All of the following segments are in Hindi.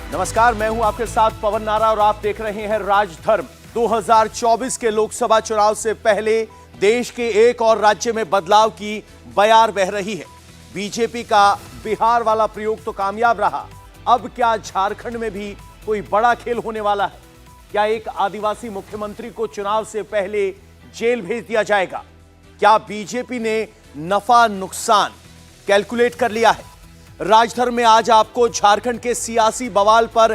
नमस्कार, मैं हूं आपके साथ पवन नारा और आप देख रहे हैं राजधर्म। 2024 के लोकसभा चुनाव से पहले देश के एक और राज्य में बदलाव की बयार बह रही है। बीजेपी का बिहार वाला प्रयोग तो कामयाब रहा। अब क्या झारखंड में भी कोई बड़ा खेल होने वाला है? क्या एक आदिवासी मुख्यमंत्री को चुनाव से पहले जेल भेज दिया जाएगा? क्या बीजेपी ने नफा नुकसान कैलकुलेट कर लिया है? राजधर्म में आज आपको झारखंड के सियासी बवाल पर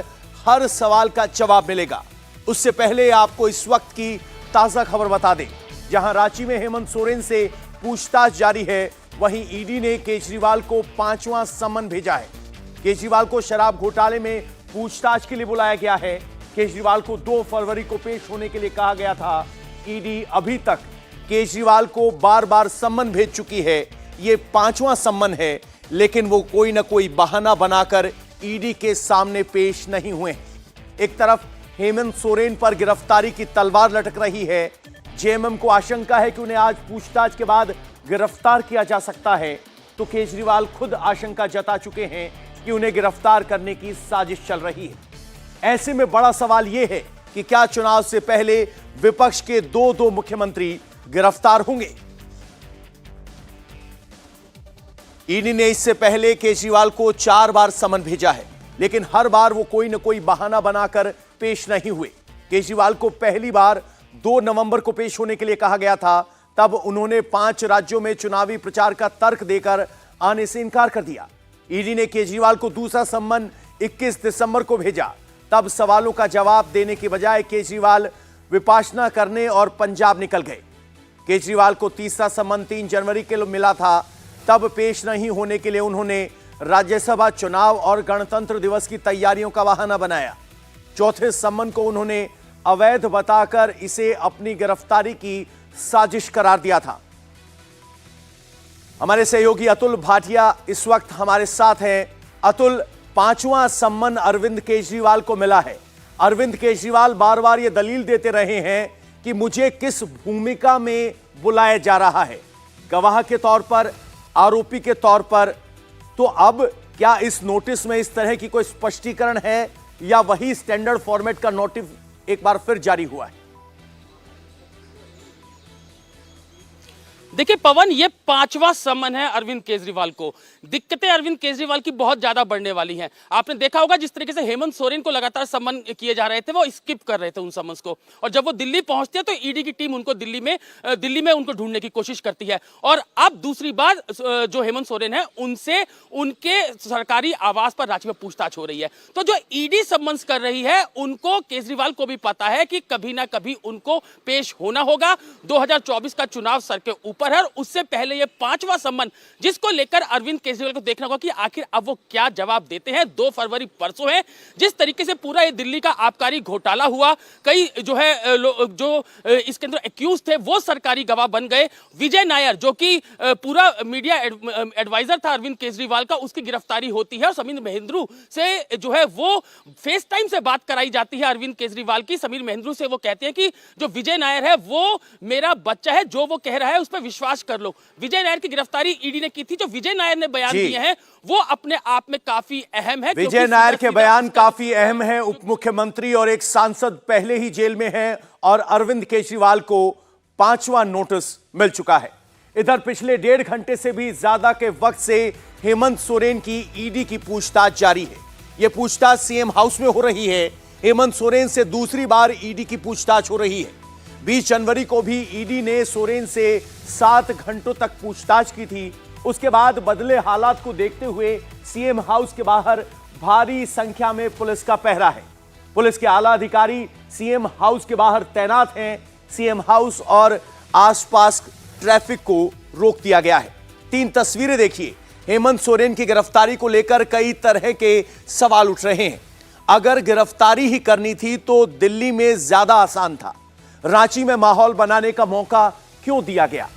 हर सवाल का जवाब मिलेगा। उससे पहले आपको इस वक्त की ताजा खबर बता दें, जहां रांची में हेमंत सोरेन से पूछताछ जारी है, वहीं ईडी ने केजरीवाल को 5वां सम्मन भेजा है। केजरीवाल को शराब घोटाले में पूछताछ के लिए बुलाया गया है। केजरीवाल को 2 फरवरी को पेश होने के लिए कहा गया था। ईडी अभी तक केजरीवाल को बार बार सम्मन भेज चुकी है। यह 5वां सम्मन है, लेकिन वो कोई ना कोई बहाना बनाकर ईडी के सामने पेश नहीं हुए। एक तरफ हेमंत सोरेन पर गिरफ्तारी की तलवार लटक रही है। जेएमएम को आशंका है कि उन्हें आज पूछताछ के बाद गिरफ्तार किया जा सकता है, तो केजरीवाल खुद आशंका जता चुके हैं कि उन्हें गिरफ्तार करने की साजिश चल रही है। ऐसे में बड़ा सवाल यह है कि क्या चुनाव से पहले विपक्ष के दो मुख्यमंत्री गिरफ्तार होंगे? ईडी ने इससे पहले केजरीवाल को 4 बार समन भेजा है, लेकिन हर बार वो कोई न कोई बहाना बनाकर पेश नहीं हुए। केजरीवाल को पहली बार 2 नवंबर को पेश होने के लिए कहा गया था। तब उन्होंने 5 राज्यों में चुनावी प्रचार का तर्क देकर आने से इनकार कर दिया। ईडी ने केजरीवाल को दूसरा सम्मन 21 दिसंबर को भेजा। तब सवालों का जवाब देने के बजाय केजरीवाल विपासना करने और पंजाब निकल गए। केजरीवाल को तीसरा सम्मन 3 जनवरी के लिए मिला था। तब पेश नहीं होने के लिए उन्होंने राज्यसभा चुनाव और गणतंत्र दिवस की तैयारियों का बहाना बनाया। चौथे सम्मन को उन्होंने अवैध बताकर इसे अपनी गिरफ्तारी की साजिश करार दिया था। हमारे सहयोगी अतुल भाटिया इस वक्त हमारे साथ हैं। अतुल, 5वां सम्मन अरविंद केजरीवाल को मिला है। अरविंद केजरीवाल बार बार यह दलील देते रहे हैं कि मुझे किस भूमिका में बुलाया जा रहा है, गवाह के तौर पर, आरोपी के तौर पर। तो अब क्या इस नोटिस में इस तरह की कोई स्पष्टीकरण है या वही स्टैंडर्ड फॉर्मेट का नोटिस एक बार फिर जारी हुआ है? देखिए पवन, ये 5वां सम्मन है अरविंद केजरीवाल को। दिक्कतें अरविंद केजरीवाल की बहुत ज्यादा बढ़ने वाली हैं। आपने देखा होगा जिस तरीके से हेमंत सोरेन को लगातार सम्मन किए जा रहे थे, वो स्किप कर रहे थे उन सम्मन्स को, और जब वो दिल्ली पहुंचते हैं तो ईडी की टीम उनको दिल्ली में उनको ढूंढने की कोशिश करती है। और अब दूसरी बार जो हेमंत सोरेन है उनसे उनके सरकारी आवास पर रांची में पूछताछ हो रही है। तो जो ईडी सम्मन्स कर रही है, उनको केजरीवाल को भी पता है कि कभी ना कभी उनको पेश होना होगा। 2024 का चुनाव सर के ऊपर है। उससे पहले ये 5वां सम्मन, जिसको लेकर अरविंद केजरीवाल को देखना होगा कि आखिर अब वो क्या जवाब देते हैं। 2 फरवरी परसों है। जिस तरीके से पूरा ये दिल्ली का आबकारी घोटाला हुआ, कई जो है जो इसके अंदर एक्यूज थे वो सरकारी गवाह बन गए। विजय नायर, जो कि पूरा मीडिया एडवाइजर था अरविंद केजरीवाल का, उसकी गिरफ्तारी होती है और समीर महेंद्रू से जो है वो फेस टाइम से बात कराई जाती है अरविंद केजरीवाल की। समीर महेंद्रू से वो कहते हैं कि जो विजय नायर है वो मेरा बच्चा है, जो वो कह रहा है उस पर विश्वास कर लो। विजय नायर की गिरफ्तारी ईडी ने की थी। जो विजय नायर ने बयान दिए हैं वो अपने आप में काफी अहम है। विजय नायर के बयान काफी अहम है। उप मुख्यमंत्री और एक सांसद पहले ही जेल में हैं और अरविंद केजरीवाल को 5वां नोटिस मिल चुका है। इधर पिछले 1.5 घंटे से भी ज्यादा के वक्त से हेमंत सोरेन की ईडी की पूछताछ जारी है। यह पूछताछ सीएम हाउस में हो रही है। हेमंत सोरेन से दूसरी बार ईडी की पूछताछ हो रही है। 20 जनवरी को भी ईडी ने सोरेन से 7 घंटों तक पूछताछ की थी। उसके बाद बदले हालात को देखते हुए सीएम हाउस के बाहर भारी संख्या में पुलिस का पहरा है। पुलिस के आला अधिकारी सीएम हाउस के बाहर तैनात हैं। सीएम हाउस और आसपास ट्रैफिक को रोक दिया गया है। 3 तस्वीरें देखिए। हेमंत सोरेन की गिरफ्तारी को लेकर कई तरह के सवाल उठ रहे हैं। अगर गिरफ्तारी ही करनी थी तो दिल्ली में ज्यादा आसान था। रांची में माहौल बनाने का मौका क्यों दिया गया?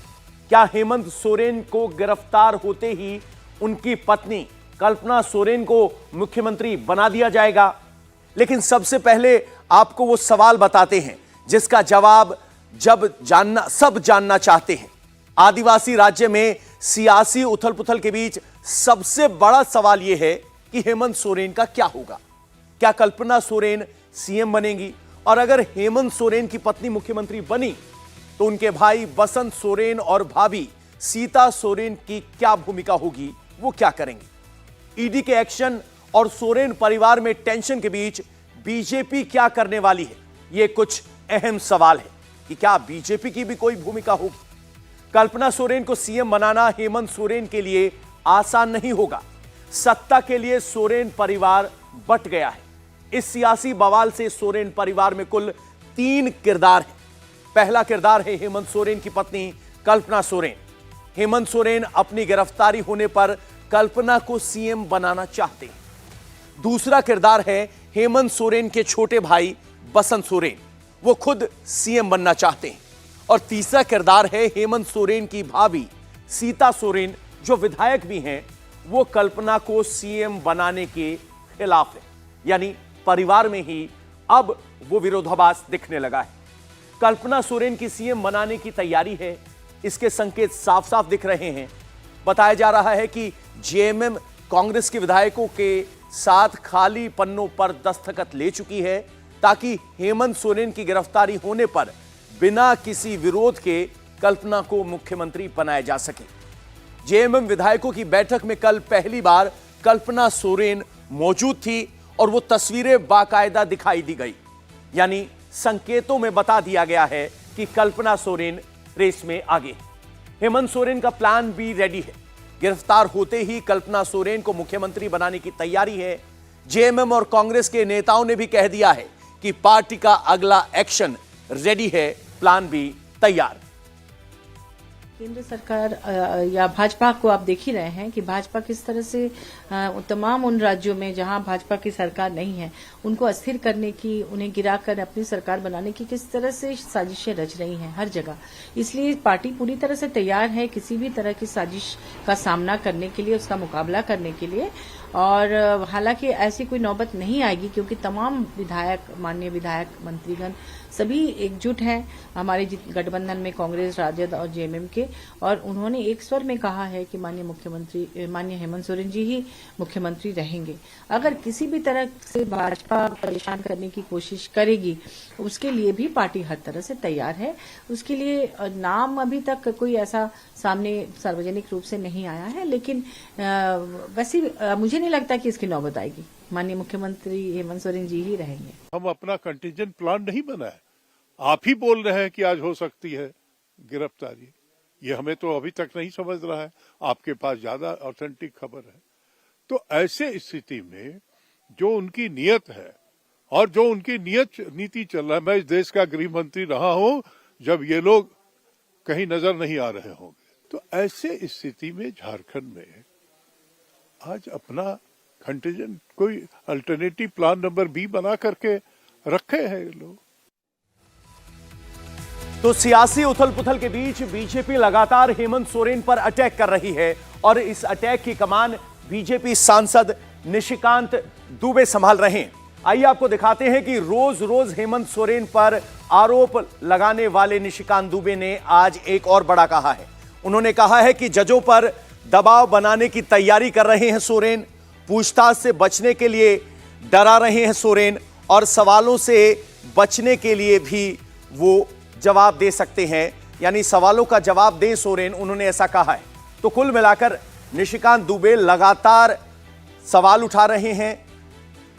क्या हेमंत सोरेन को गिरफ्तार होते ही उनकी पत्नी कल्पना सोरेन को मुख्यमंत्री बना दिया जाएगा? लेकिन सबसे पहले आपको वो सवाल बताते हैं जिसका जवाब सब जानना चाहते हैं। आदिवासी राज्य में सियासी उथल पुथल के बीच सबसे बड़ा सवाल यह है कि हेमंत सोरेन का क्या होगा। क्या कल्पना सोरेन सीएम बनेंगी? और अगर हेमंत सोरेन की पत्नी मुख्यमंत्री बनी तो उनके भाई बसंत सोरेन और भाभी सीता सोरेन की क्या भूमिका होगी, वो क्या करेंगे? ईडी के एक्शन और सोरेन परिवार में टेंशन के बीच बीजेपी क्या करने वाली है, ये कुछ अहम सवाल है कि क्या बीजेपी की भी कोई भूमिका होगी? कल्पना सोरेन को सीएम बनाना हेमंत सोरेन के लिए आसान नहीं होगा। सत्ता के लिए सोरेन परिवार बंट गया है। इस सियासी बवाल से सोरेन परिवार में कुल 3 किरदार हैं। पहला किरदार है हेमंत सोरेन की पत्नी कल्पना सोरेन। हेमंत सोरेन अपनी गिरफ्तारी होने पर कल्पना को सीएम बनाना चाहते हैं। दूसरा किरदार है हेमंत सोरेन के छोटे भाई बसंत सोरेन, वो खुद सीएम बनना चाहते हैं। और तीसरा किरदार है हेमंत सोरेन की भाभी सीता सोरेन, जो विधायक भी हैं, वो कल्पना को सीएम बनाने के खिलाफ है। यानी परिवार में ही अब वो विरोधाभास दिखने लगा है। कल्पना सोरेन की सीएम बनाने की तैयारी है, इसके संकेत साफ साफ दिख रहे हैं। बताया जा रहा है कि जेएमएम कांग्रेस के विधायकों के साथ खाली पन्नों पर दस्तखत ले चुकी है ताकि हेमंत सोरेन की गिरफ्तारी होने पर बिना किसी विरोध के कल्पना को मुख्यमंत्री बनाया जा सके। जेएमएम विधायकों की बैठक में कल पहली बार कल्पना सोरेन मौजूद थी और वो तस्वीरें बाकायदा दिखाई दी गई। यानी संकेतों में बता दिया गया है कि कल्पना सोरेन रेस में आगे। हेमंत सोरेन का प्लान भी रेडी है। गिरफ्तार होते ही कल्पना सोरेन को मुख्यमंत्री बनाने की तैयारी है। जेएमएम और कांग्रेस के नेताओं ने भी कह दिया है कि पार्टी का अगला एक्शन रेडी है, प्लान भी तैयार। केंद्र सरकार या भाजपा को आप देख ही रहे हैं कि भाजपा किस तरह से तमाम उन राज्यों में जहां भाजपा की सरकार नहीं है उनको अस्थिर करने की, उन्हें गिराकर अपनी सरकार बनाने की किस तरह से साजिशें रच रही हैं हर जगह। इसलिए पार्टी पूरी तरह से तैयार है किसी भी तरह की साजिश का सामना करने के लिए, उसका मुकाबला करने के लिए। और हालांकि ऐसी कोई नौबत नहीं आएगी क्योंकि तमाम विधायक, माननीय विधायक, मंत्रीगण सभी एकजुट हैं हमारे गठबंधन में, कांग्रेस, राजद और जेएमएम के। और उन्होंने एक स्वर में कहा है कि माननीय हेमंत सोरेन जी ही मुख्यमंत्री रहेंगे। अगर किसी भी तरह से भाजपा परेशान करने की कोशिश करेगी उसके लिए भी पार्टी हर तरह से तैयार है। उसके लिए नाम अभी तक कोई ऐसा सामने सार्वजनिक रूप से नहीं आया है, लेकिन वैसे मुझे नहीं लगता कि इसकी नौबत आएगी। माननीय मुख्यमंत्री हेमंत सोरेन जी ही रहेंगे। हम अपना कंटीजेंट प्लान नहीं बनाए, आप ही बोल रहे हैं कि आज हो सकती है गिरफ्तारी। ये हमें तो अभी तक नहीं समझ रहा है, आपके पास ज्यादा ऑथेंटिक खबर है। तो ऐसे स्थिति में जो उनकी नियत है और जो उनकी नीति चल रहा है, मैं इस देश का गृह मंत्री रहा हूं जब ये लोग कहीं नजर नहीं आ रहे होंगे। तो ऐसे स्थिति में झारखंड में आज अपना कंटीजेंट कोई अल्टरनेटिव प्लान नंबर बी बना करके रखे हैं ये लोग। तो सियासी उथल पुथल के बीच बीजेपी लगातार हेमंत सोरेन पर अटैक कर रही है और इस अटैक की कमान बीजेपी सांसद निशिकांत दुबे संभाल रहे हैं। आइए आपको दिखाते हैं कि रोज रोज हेमंत सोरेन पर आरोप लगाने वाले निशिकांत दुबे ने आज एक और बड़ा कहा है। उन्होंने कहा है कि जजों पर दबाव बनाने की तैयारी कर रहे हैं सोरेन, पूछताछ से बचने के लिए डरा रहे हैं सोरेन और सवालों से बचने के लिए भी वो जवाब दे सकते हैं, यानी सवालों का जवाब दें सोरेन, उन्होंने ऐसा कहा है। तो कुल मिलाकर निशिकांत दुबे लगातार सवाल उठा रहे हैं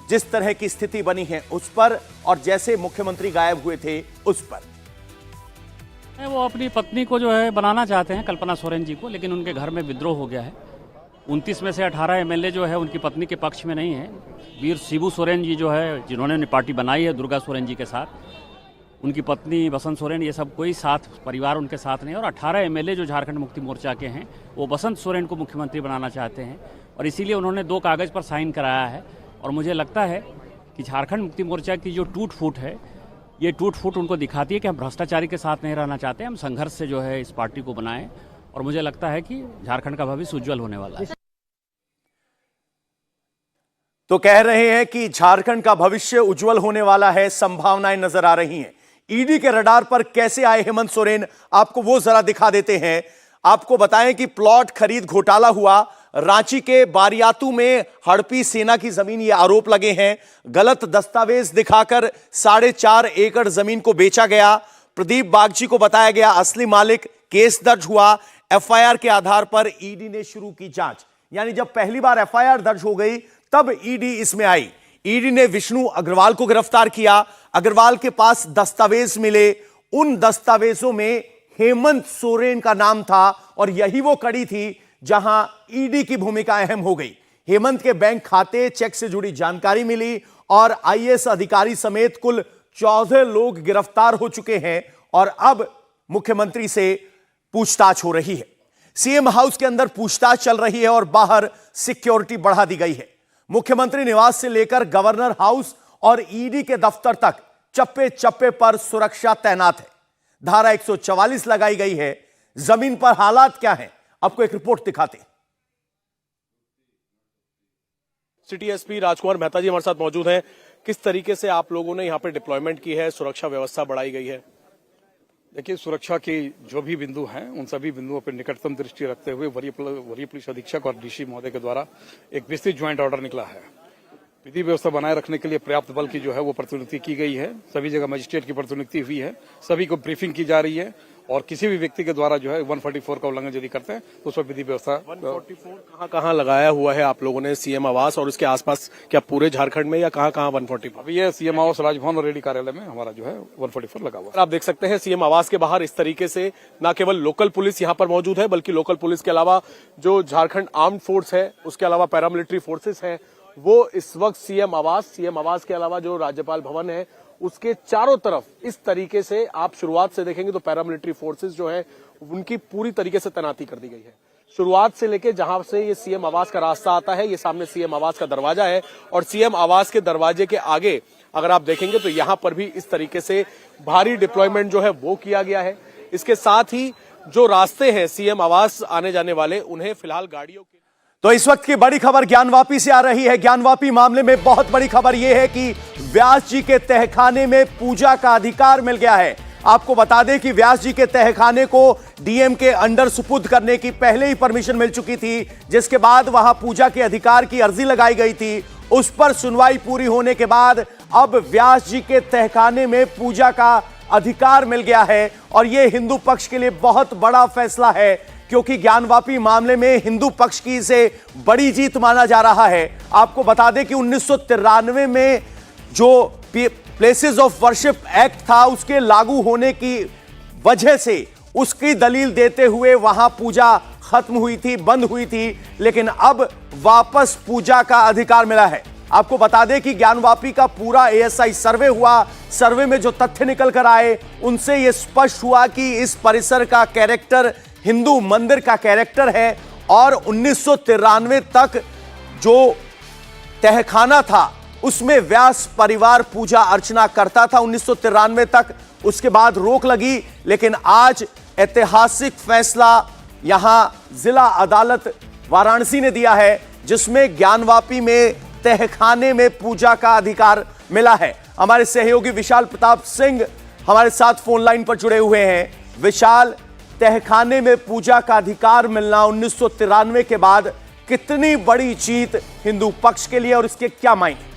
जिस तरह की स्थिति बनी है उस पर और जैसे मुख्यमंत्री गायब हुए थे उस पर। वो अपनी पत्नी को जो है बनाना चाहते हैं, कल्पना सोरेन जी को, लेकिन उनके घर में विद्रोह हो गया है। 29 में से 18 एमएलए जो है उनकी पत्नी के पक्ष में नहीं है। वीर शिबू सोरेन जी जो है जिन्होंने पार्टी बनाई है दुर्गा सोरेन जी के साथ, उनकी पत्नी बसंत सोरेन, ये सब कोई साथ परिवार उनके साथ नहीं। और 18 एमएलए जो झारखंड मुक्ति मोर्चा के हैं वो बसंत सोरेन को मुख्यमंत्री बनाना चाहते हैं और इसीलिए उन्होंने 2 कागज़ पर साइन कराया है। और मुझे लगता है कि झारखंड मुक्ति मोर्चा की जो टूट फूट है, ये टूट फूट उनको दिखाती है कि हम भ्रष्टाचारी के साथ नहीं रहना चाहते, हम संघर्ष से जो है इस पार्टी को बनाएं। और मुझे लगता है कि झारखंड का भविष्य उज्जवल होने वाला है। तो कह रहे हैं कि झारखंड का भविष्य उज्जवल होने वाला है, संभावनाएं नजर आ रही हैं। ईडी के रडार पर कैसे आए हेमंत सोरेन, आपको वो जरा दिखा देते हैं। आपको बताएं कि प्लॉट खरीद घोटाला हुआ, रांची के बारियातू में हड़पी सेना की जमीन, ये आरोप लगे हैं। गलत दस्तावेज दिखाकर 4.5 एकड़ जमीन को बेचा गया। प्रदीप बागची को बताया गया असली मालिक। केस दर्ज हुआ। एफआईआर के आधार पर ईडी ने शुरू की जांच। यानी जब पहली बार एफआईआर दर्ज हो गई तब ईडी इसमें आई। ईडी ने विष्णु अग्रवाल को गिरफ्तार किया। अग्रवाल के पास दस्तावेज मिले। उन दस्तावेजों में हेमंत सोरेन का नाम था और यही वो कड़ी थी जहां ईडी की भूमिका अहम हो गई। हेमंत के बैंक खाते, चेक से जुड़ी जानकारी मिली और आईएएस अधिकारी समेत कुल 14 लोग गिरफ्तार हो चुके हैं और अब मुख्यमंत्री से पूछताछ हो रही है। सीएम हाउस के अंदर पूछताछ चल रही है और बाहर सिक्योरिटी बढ़ा दी गई है। मुख्यमंत्री निवास से लेकर गवर्नर हाउस और ईडी के दफ्तर तक चप्पे चप्पे पर सुरक्षा तैनात है। धारा 144 लगाई गई है। जमीन पर हालात क्या हैं, आपको एक रिपोर्ट दिखाते हैं। सिटी एसपी राजकुमार मेहता जी हमारे साथ मौजूद हैं। किस तरीके से आप लोगों ने यहाँ पे डिप्लॉयमेंट की है, सुरक्षा व्यवस्था बढ़ाई गई है? देखिए, सुरक्षा के जो भी बिंदु हैं उन सभी बिंदुओं पर निकटतम दृष्टि रखते हुए वरीय पुलिस अधीक्षक और डीसी महोदय के द्वारा एक विस्तृत ज्वाइंट ऑर्डर निकला है। विधि व्यवस्था बनाए रखने के लिए पर्याप्त बल की जो है वो प्रतिनियुक्ति की गई है। सभी जगह मजिस्ट्रेट की प्रतिनियुक्ति हुई है। सभी को ब्रीफिंग की जा रही है और किसी भी व्यक्ति के द्वारा जो है 144 का उल्लंघन यदि करते हैं तो उस पर विधि व्यवस्था 144 कहाँ लगाया हुआ है आप लोगों ने? सीएम आवास और उसके आसपास क्या पूरे झारखंड में या कहाँ 144? अभी ये सीएम आवास, राजभवन और रेडी कार्यालय में हमारा जो है 144 लगा हुआ है। आप देख सकते हैं सीएम आवास के बाहर इस तरीके से न केवल लोकल पुलिस यहाँ पर मौजूद है बल्कि लोकल पुलिस के अलावा जो झारखंड आर्म्ड फोर्स है, उसके अलावा पैरामिलिट्री फोर्सेस है, वो इस वक्त सीएम आवास के अलावा जो राज्यपाल भवन है उसके चारों तरफ इस तरीके से आप शुरुआत से देखेंगे तो पैरामिलिट्री फोर्सेस जो है उनकी पूरी तरीके से तैनाती कर दी गई है। शुरुआत से लेके जहां से ये सीएम आवास का रास्ता आता है, ये सामने सीएम आवास का दरवाजा है और सीएम आवास के दरवाजे के आगे अगर आप देखेंगे तो यहां पर भी इस तरीके से भारी डिप्लॉयमेंट जो है वो किया गया है। इसके साथ ही जो रास्ते हैं सीएम आवास आने जाने वाले, उन्हें फिलहाल गाड़ियों के तो इस वक्त की बड़ी खबर ज्ञानवापी से आ रही है। ज्ञानवापी मामले में बहुत बड़ी खबर यह है कि व्यास जी के तहखाने में पूजा का अधिकार मिल गया है। आपको बता दें कि व्यास जी के तहखाने को डीएम के अंडर सुपुर्द करने की पहले ही परमिशन मिल चुकी थी, जिसके बाद वहां पूजा के अधिकार की अर्जी लगाई गई थी। उस पर सुनवाई पूरी होने के बाद अब व्यास जी के तहखाने में पूजा का अधिकार मिल गया है और यह हिंदू पक्ष के लिए बहुत बड़ा फैसला है, क्योंकि ज्ञानवापी मामले में हिंदू पक्ष की इसे बड़ी जीत माना जा रहा है। आपको बता दें कि 1993 में जो प्लेसेस ऑफ वर्शिप एक्ट था उसके लागू होने की वजह से उसकी दलील देते हुए वहां पूजा खत्म हुई थी, बंद हुई थी, लेकिन अब वापस पूजा का अधिकार मिला है। आपको बता दें कि ज्ञानवापी का पूरा एएसआई सर्वे हुआ। सर्वे में जो तथ्य निकल कर आए उनसे यह स्पष्ट हुआ कि इस परिसर का कैरेक्टर हिंदू मंदिर का कैरेक्टर है और 1993 तक जो तहखाना था उसमें व्यास परिवार पूजा अर्चना करता था 1993 तक। उसके बाद रोक लगी, लेकिन आज ऐतिहासिक फैसला यहां जिला अदालत वाराणसी ने दिया है, जिसमें ज्ञानवापी में तहखाने में पूजा का अधिकार मिला है। हमारे सहयोगी विशाल प्रताप सिंह हमारे साथ फोन लाइन पर जुड़े हुए हैं। विशाल, तहखाने में पूजा का अधिकार मिलना 1993 के बाद कितनी बड़ी जीत हिंदू पक्ष के लिए और इसके क्या मायने?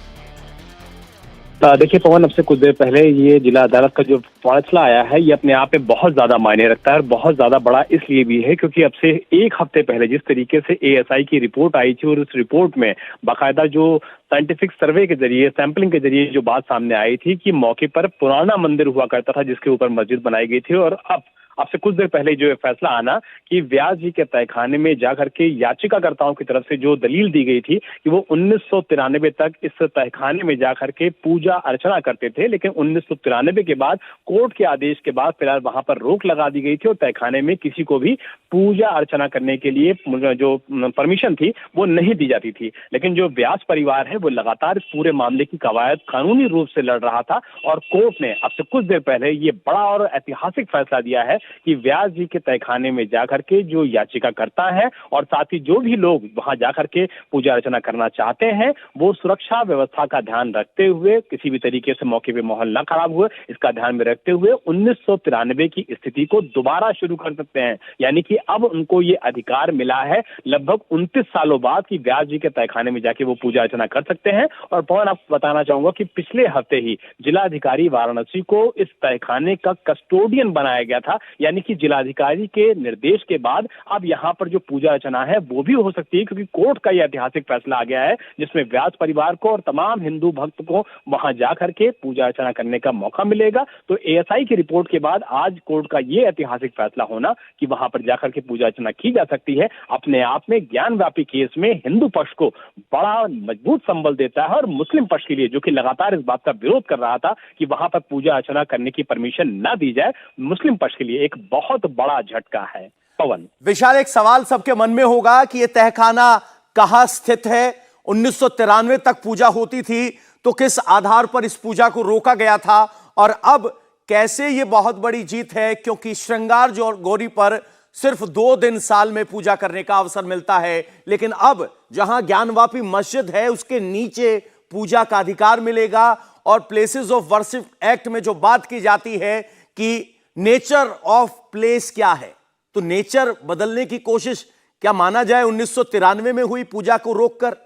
देखिए पवन, अब से कुछ देर पहले ये जिला अदालत का जो फैसला आया है ये अपने आप में बहुत ज्यादा मायने रखता है और बहुत ज्यादा बड़ा इसलिए भी है क्योंकि अब से एक हफ्ते पहले जिस तरीके से एएसआई की रिपोर्ट आई थी और उस रिपोर्ट में बाकायदा जो साइंटिफिक सर्वे के जरिए, सैंपलिंग के जरिए जो बात सामने आई थी कि मौके पर पुराना मंदिर हुआ करता था जिसके ऊपर मस्जिद बनाई गई थी, और अब से कुछ देर पहले जो फैसला आना कि व्यास जी के तहखाने में जाकर के याचिकाकर्ताओं की तरफ से जो दलील दी गई थी कि वो 1993 तक इस तहखाने में जाकर के पूजा अर्चना करते थे, लेकिन 1993 के बाद कोर्ट के आदेश के बाद फिलहाल वहां पर रोक लगा दी गई थी और तहखाने में किसी को भी पूजा अर्चना करने के लिए जो परमिशन थी वो नहीं दी जाती थी। लेकिन जो व्यास परिवार है वो लगातार इस पूरे मामले की कवायद कानूनी रूप से लड़ रहा था और कोर्ट ने अब से कुछ देर पहले ये बड़ा और ऐतिहासिक फैसला दिया है कि व्यास जी के तहखाने में जाकर के जो याचिका करता है और साथ ही जो भी लोग वहां जाकर के पूजा अर्चना करना चाहते हैं वो सुरक्षा व्यवस्था का ध्यान रखते हुए किसी भी तरीके से मौके पे माहौल न खराब हुए इसका ध्यान में रखते हुए 1993 की स्थिति को दोबारा शुरू कर सकते हैं। यानी कि अब उनको ये अधिकार मिला है लगभग 29 सालों बाद कि व्यास जी के तहखाने में जाके वो पूजा अर्चना कर सकते हैं। और पवन, आपको बताना चाहूंगा कि पिछले हफ्ते ही जिलाधिकारी वाराणसी को इस तहखाने का कस्टोडियन बनाया गया था। यानी कि जिलाधिकारी के निर्देश के बाद अब यहाँ पर जो पूजा अर्चना है वो भी हो सकती है, क्योंकि कोर्ट का यह ऐतिहासिक फैसला आ गया है जिसमें व्यास परिवार को और तमाम हिंदू भक्त को वहां जाकर के पूजा अर्चना करने का मौका मिलेगा। तो एएसआई की रिपोर्ट के बाद आज कोर्ट का यह ऐतिहासिक फैसला होना कि वहां पर जाकर के पूजा अर्चना की जा सकती है, अपने आप में ज्ञानव्यापी केस में हिंदू पक्ष को बड़ा मजबूत संबल देता है। और मुस्लिम पक्ष के लिए, जो कि लगातार इस बात का विरोध कर रहा था कि वहां पर पूजा अर्चना करने की परमिशन न दी जाए, मुस्लिम पक्ष के लिए एक बहुत बड़ा झटका है। पवन, विशाल, एक सवाल सबके मन में होगा कि यह तहखाना कहां स्थित है? 1993 तक पूजा होती थी तो किस आधार पर इस पूजा को रोका गया था, और अब कैसे यह बहुत बड़ी जीत है क्योंकि श्रृंगार गौरी पर सिर्फ 2 दिन साल में पूजा करने का अवसर मिलता है, लेकिन अब जहां ज्ञानवापी मस्जिद है उसके नीचे पूजा का अधिकार मिलेगा। और प्लेसेस ऑफ वर्शिप एक्ट में जो बात की जाती है कि नेचर ऑफ प्लेस क्या है, तो नेचर बदलने की कोशिश क्या माना जाए 1993 में हुई पूजा को रोककर?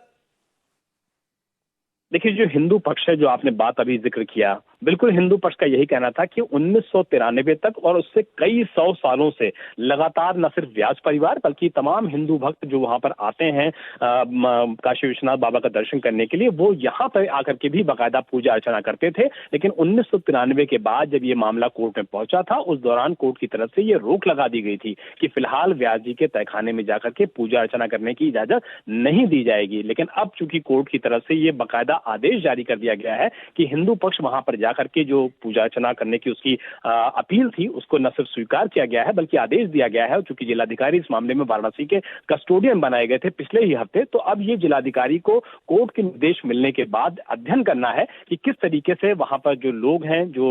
देखिए, जो हिंदू पक्ष है, जो आपने बात अभी जिक्र किया, बिल्कुल हिंदू पक्ष का यही कहना था कि 1993 तक और उससे कई 100 सालों से लगातार न सिर्फ व्यास परिवार बल्कि तमाम हिंदू भक्त जो वहां पर आते हैं काशी विश्वनाथ बाबा का दर्शन करने के लिए, वो यहाँ पर आकर के भी बाकायदा पूजा अर्चना करते थे। लेकिन 1993 के बाद जब ये मामला कोर्ट में पहुंचा था, उस दौरान कोर्ट की तरफ से ये रोक लगा दी गई थी कि फिलहाल व्यास जी के तहखाने में जाकर के पूजा अर्चना करने की इजाजत नहीं दी जाएगी। लेकिन अब चूंकि कोर्ट की तरफ से ये बाकायदा आदेश जारी कर दिया गया है कि हिंदू पक्ष वहां पर जाकर के जो पूजा अर्चना करने की उसकी अपील थी उसको न सिर्फ स्वीकार किया गया है बल्कि आदेश दिया गया है। चूंकि जिलाधिकारी इस मामले में वाराणसी के कस्टोडियन बनाए गए थे पिछले ही हफ्ते, तो अब ये जिलाधिकारी को कोर्ट के निर्देश मिलने के बाद अध्ययन करना है कि किस तरीके से वहां पर जो लोग हैं, जो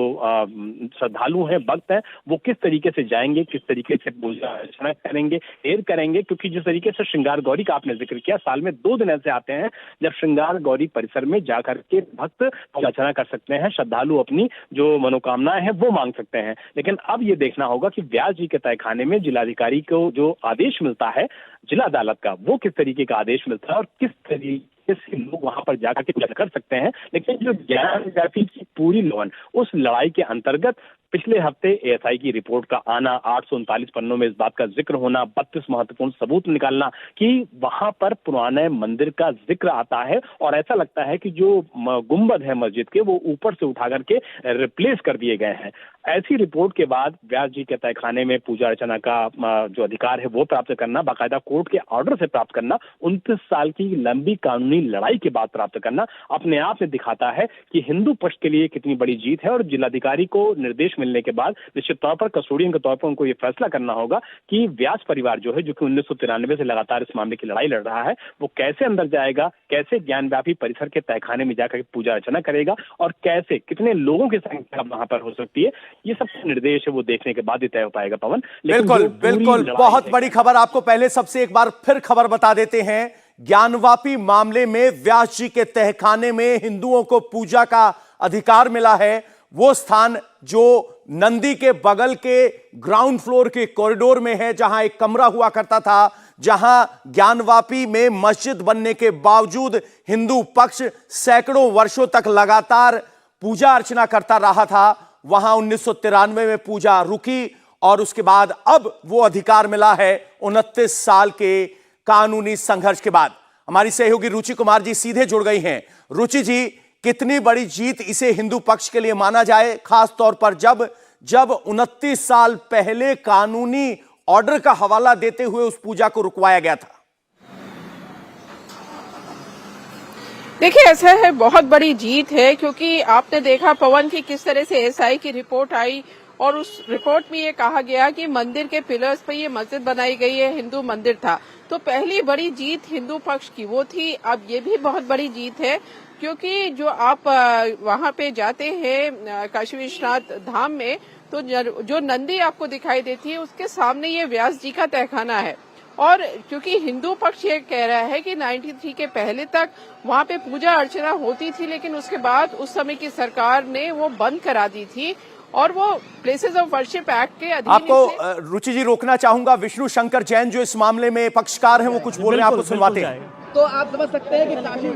श्रद्धालु हैं, भक्त हैं, वो किस तरीके से जाएंगे, किस तरीके से पूजा अर्चना करेंगे, देर करेंगे। क्योंकि जिस तरीके से श्रृंगार गौरी का आपने जिक्र किया, साल में 2 दिन ऐसे आते हैं जब श्रृंगार गौरी परिसर में जाकर के भक्त पूजा अर्चना कर सकते हैं, श्रद्धालु अपनी जो मनोकामनाएं हैं वो मांग सकते हैं। लेकिन अब ये देखना होगा कि व्यास जी के तहखाने में जिलाधिकारी को जो आदेश मिलता है जिला अदालत का, वो किस तरीके का आदेश मिलता है और किस तरीके से लोग वहां पर जाकर के पूजा कर सकते हैं। लेकिन जो ज्ञानव्यापी की पूरी लड़ाई, उस लड़ाई के अंतर्गत पिछले हफ्ते एएसआई की रिपोर्ट का आना, 839 पन्नों में इस बात का जिक्र होना, 32 महत्वपूर्ण सबूत निकालना कि वहां पर पुराने मंदिर का जिक्र आता है और ऐसा लगता है कि जो गुंबद है मस्जिद के वो ऊपर से उठा करके रिप्लेस कर दिए गए हैं। ऐसी रिपोर्ट के बाद व्यास जी के तहखाने में पूजा अर्चना का जो अधिकार है वो प्राप्त करना, बाकायदा कोर्ट के ऑर्डर से प्राप्त करना, 29 साल की लंबी कानूनी लड़ाई के बाद प्राप्त करना अपने आप में दिखाता है कि हिंदू पक्ष के लिए कितनी बड़ी जीत है। और जिलाधिकारी को निर्देश मिलने के बाद निश्चित तौर पर कस्टोडियन के तौर पर उनको ये फैसला करना होगा कि व्यास परिवार जो है, जो कि 1993 से लगातार इस मामले की लड़ाई लड़ रहा है, वो कैसे अंदर जाएगा, कैसे ज्ञानव्यापी परिसर के तहखाने में जाकर पूजा अर्चना करेगा और कैसे कितने लोगों की संख्या वहां पर हो सकती है, ये सब निर्देश है वो देखने के बाद ही तय हो पाएगा। पवन, बिल्कुल बिल्कुल, बहुत बड़ी खबर आपको पहले सबसे एक बार फिर खबर बता देते हैं। ज्ञानवापी मामले में व्यास जी के तहखाने में हिंदुओं को पूजा का अधिकार मिला है। वो स्थान जो नंदी के बगल के ग्राउंड फ्लोर के कॉरिडोर में है, जहां एक कमरा हुआ करता था, जहां ज्ञानवापी में मस्जिद बनने के बावजूद हिंदू पक्ष सैकड़ों वर्षों तक लगातार पूजा अर्चना करता रहा था, वहां 1993 में पूजा रुकी और उसके बाद अब वो अधिकार मिला है 29 साल के कानूनी संघर्ष के बाद। हमारी सहयोगी रुचि कुमार जी सीधे जुड़ गई हैं। रुचि जी, कितनी बड़ी जीत इसे हिंदू पक्ष के लिए माना जाए, खास तौर पर जब 29 साल पहले कानूनी ऑर्डर का हवाला देते हुए उस पूजा को रुकवाया गया था? देखिए, ऐसा है, बहुत बड़ी जीत है क्योंकि आपने देखा पवन की किस तरह से एएसआई की रिपोर्ट आई और उस रिपोर्ट में ये कहा गया कि मंदिर के पिलर्स पर ये मस्जिद बनाई गई है, हिंदू मंदिर था। तो पहली बड़ी जीत हिंदू पक्ष की वो थी। अब ये भी बहुत बड़ी जीत है क्योंकि जो आप वहां पे जाते हैं काशी विश्वनाथ धाम में, तो जो नंदी आपको दिखाई देती है उसके सामने ये व्यास जी का तहखाना है। और क्योंकि हिंदू पक्ष ये कह रहा है कि 93 के पहले तक वहाँ पे पूजा अर्चना होती थी, लेकिन उसके बाद उस समय की सरकार ने वो बंद करा दी थी और वो प्लेसेस ऑफ वर्शिप एक्ट के अधीन। आपको रुचि जी रोकना चाहूंगा, विष्णु शंकर जैन जो इस मामले में पक्षकार हैं वो कुछ बोल रहे हैं, आपको सुनवाते हैं। तो आप समझ सकते हैं कि काशी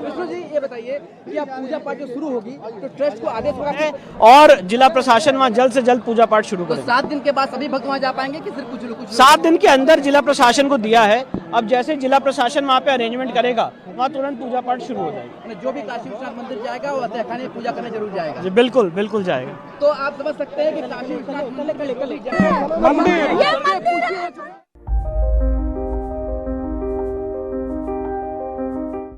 विष्णु जी ये बताइए कि अब पूजा पाठ जो शुरू होगी तो ट्रस्ट को आदेश होगा है और जिला प्रशासन वहाँ जल्द से जल्द पूजा पाठ शुरू करेगा। 7 दिन के बाद सभी भक्त वहाँ जा पाएंगे कि सिर्फ कुछ 7 दिन के अंदर जिला प्रशासन को दिया है। अब जैसे जिला प्रशासन वहाँ पे अरेंजमेंट करेगा वहाँ तुरंत पूजा पाठ शुरू हो जाएगी। जो भी काशी विश्वनाथ मंदिर जाएगा वो तहखाने में पूजा करने जरूर जाएगा। जी बिल्कुल बिल्कुल जाएगा। तो आप समझ सकते हैं कि काशी विश्वनाथ मंदिर